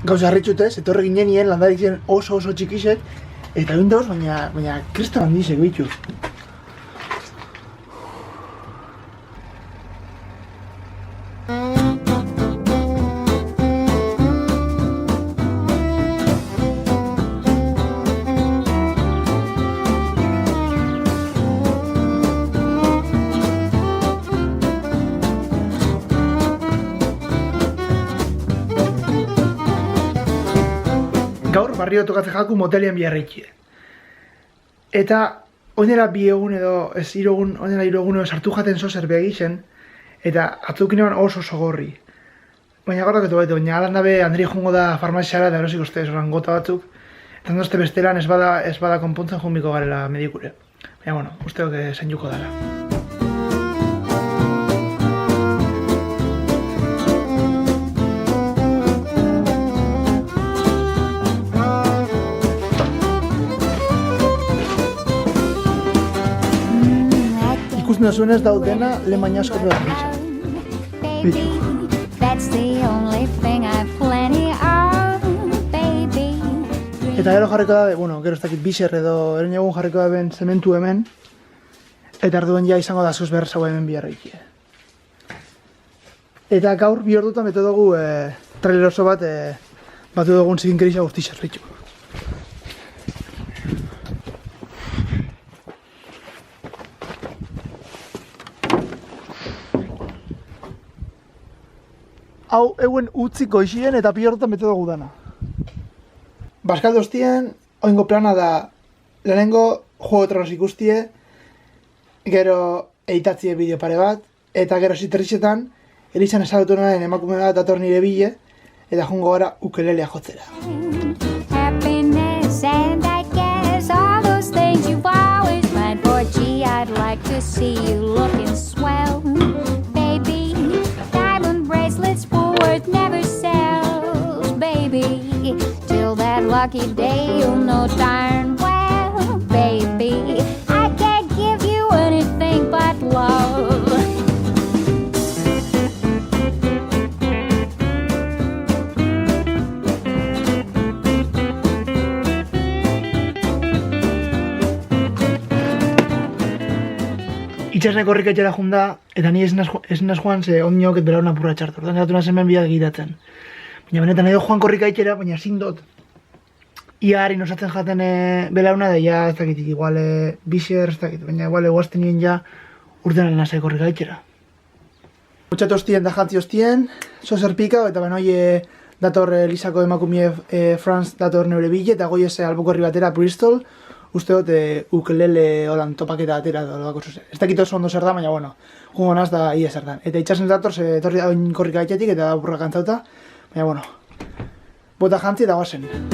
Gauza harritxutez, etorre ginenien landarik ziren oso txikisek, eta bindauz, baina kriston handizek bitu. Gaur barrio tokatzen jaku motelian biarrikie. Eta oinera 2 egun edo ez 3 egun, oinera 3 egun edo sartu jaten zozer begixen, eta atzukin eban oso gorri. Baina gaur daketu baitu, baina alan dabe Andri jungo da farmaziara eta erosiko ustez oran gota batzuk, eta ondozte bestelan ez bada konpontzen junbiko garela medikure. Baina bueno, usteok zainduko dara. Ikusten zuenez daudena lehen baina asko da gisa. Eta gero jarriko da, gero ez dakit biser edo eren egun jarriko da ben zementu hemen. Eta arduen ja izango da zuz behar zaua hemen biarrikie. Eta gaur 2 ordutan beto dugu trailer oso bat batu dugun zikinkerisa guzti zerbitzu. Hau euen utziko isien eta 2 ordutan bete dugu dana. Baskaldo hostien, oingo plana da lehenengo Juego de Tronos ikustie, gero editatzie bideo pare bat, eta gero zitrixetan, Elizan ezagutu naren emakume bat dator nire bile, eta jungo gara ukelelea jotzera. Lucky day, you'll know darn well, baby, I can't give you anything but love. Itxasneko horrik etxera junda, eta ni ez naz joan ze ondiok et berauna purra txartu. Ordan gatu nazen ben biak egitatzen. Baina benetan edo joan korrika etxera, baina zindot. Ia harin osatzen jaten belauna da, ja ez dakitik, igual biser, ez dakit, baina igual eguazten nien ja urtenan nasai korrika etxera. Mutxatu hostien da jantzi hostien, zozer pika, eta benoi dator Lisako emakumie France dator neure bile, eta goi eze albukorri batera Bristol, usteot ukelele holan topaketa atera edo bako zuzen. Ez dakit oso ondo zer da, baina bueno, jungo naz da ia zer dan. Eta itxasen dator, ze etorri da oin korrika etxetik eta burra kantzauta, baina bueno, bota jantzi eta goazen.